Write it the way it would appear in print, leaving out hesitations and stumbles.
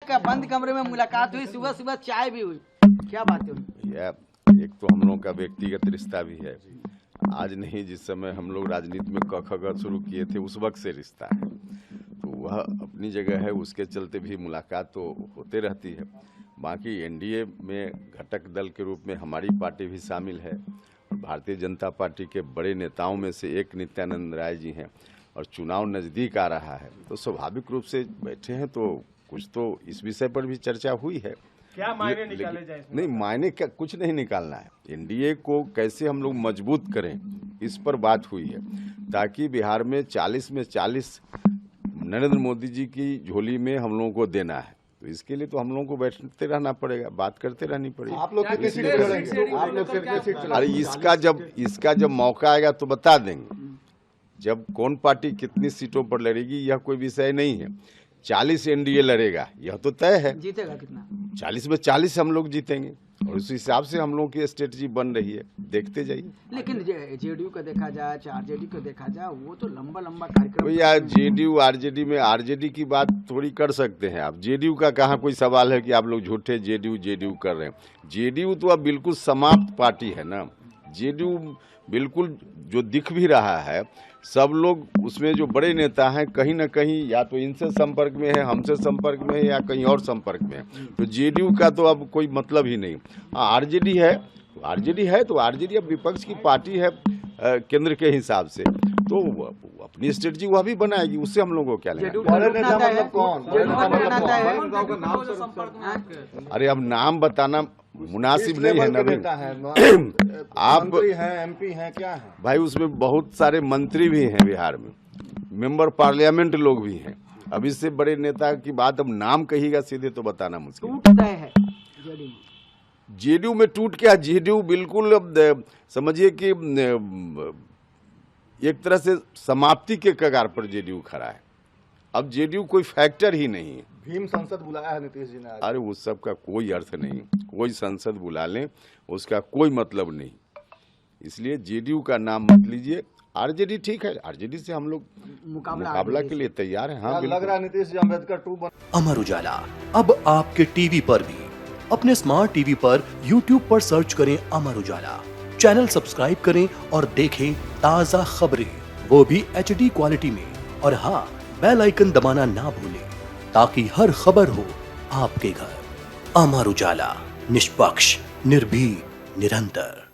का बंद कमरे में मुलाकात हुई, सुबह सुबह चाय भी हुई, क्या बात है? एक तो हम लोगों का व्यक्तिगत रिश्ता भी है, आज नहीं, जिस समय हम लोग राजनीति में क ख ग शुरू किए थे उस वक्त से रिश्ता है, तो वह अपनी जगह है, उसके चलते भी मुलाकात तो होते रहती है। बाकी एनडीए में घटक दल के रूप में हमारी पार्टी भी शामिल है और भारतीय जनता पार्टी के बड़े नेताओं में से एक नित्यानंद राय जी हैं और चुनाव नज़दीक आ रहा है, तो स्वाभाविक रूप से बैठे हैं, तो कुछ तो इस विषय पर भी चर्चा हुई है। क्या मायने निकाले जाए इसमें? नहीं, मायने क्या, कुछ नहीं निकालना है। एनडीए को कैसे हम लोग मजबूत करें, इस पर बात हुई है, ताकि बिहार में 40 में 40 नरेंद्र मोदी जी की झोली में हम लोगों को देना है, तो इसके लिए तो हम लोगों को बैठते रहना पड़ेगा, बात करते रहनी पड़ेगी। आप लोग कितनी सीट चलेंगे? आप लोग कितनी सीट चलेंगे? अरे इसका जब मौका आएगा तो बता देंगे, जब कौन पार्टी कितनी सीटों पर लड़ेगी यह कोई विषय नहीं है। 40 एनडीए लड़ेगा यह तो तय है, जीतेगा कितना? 40 में 40 हम लोग जीतेंगे और उस हिसाब से हम लोगों की स्ट्रेटजी बन रही है, देखते जाइए। लेकिन जेडीयू का देखा जाए, आरजेडी का देखा जाए, वो तो लंबा लंबा कार्यक्रम। भैया जेडीयू आरजेडी में आरजेडी की बात थोड़ी कर सकते हैं आप, जेडीयू का कहाँ कोई सवाल है कि आप लोग झूठे जेडीयू कर रहे हैं। जेडीयू तो अब बिल्कुल समाप्त पार्टी है ना, जेडीयू बिल्कुल जो दिख भी रहा है, सब लोग उसमें जो बड़े नेता हैं कहीं ना कहीं या तो इनसे संपर्क में है, हमसे संपर्क में है या कहीं और संपर्क में है, तो जेडीयू का तो अब कोई मतलब ही नहीं। हाँ, आरजेडी है तो आरजेडी अब विपक्ष की पार्टी है केंद्र के हिसाब से, तो अपनी स्ट्रेटजी वह भी बनाएगी, उससे हम लोगों को क्या लेना। बड़े नेता मतलब कौन? अरे अब नाम बताना मुनासिब नहीं है ना। आप मंत्री हैं, एमपी हैं, क्या है भाई? उसमें बहुत सारे मंत्री भी हैं बिहार में, मेंबर पार्लियामेंट लोग भी हैं। अब इससे बड़े नेता की बात अब नाम कहिएगा सीधे तो बताना मुश्किल। टूट गए हैं जेडीयू में टूट क्या, जेडीयू बिल्कुल अब समझिए कि एक तरह से समाप्ति के कगार पर जेडीयू खड़ा है। अब जेडीयू कोई फैक्टर ही नहीं है। भीम संसद बुलाया है नीतीश जी ने आज। अरे उस सब का कोई अर्थ नहीं, कोई संसद बुला लें उसका कोई मतलब नहीं, इसलिए जेडीयू का नाम मत लीजिए। आरजेडी ठीक है, आरजेडी से हम लोग मुकाबला के लिए तैयार हैं। हाँ, लग रहा है नीतीश जी अम्बेडकर 2 बन। अमर उजाला अब आपके टीवी पर भी। अपने स्मार्ट टीवी पर यूट्यूब पर सर्च करें अमर उजाला, चैनल सब्सक्राइब करें और देखें ताज़ा खबरें, वो भी HD क्वालिटी में। और हाँ, बेल आइकन दबाना ना भूलें ताकि हर खबर हो आपके घर। अमर उजाला, निष्पक्ष, निर्भीक, निरंतर।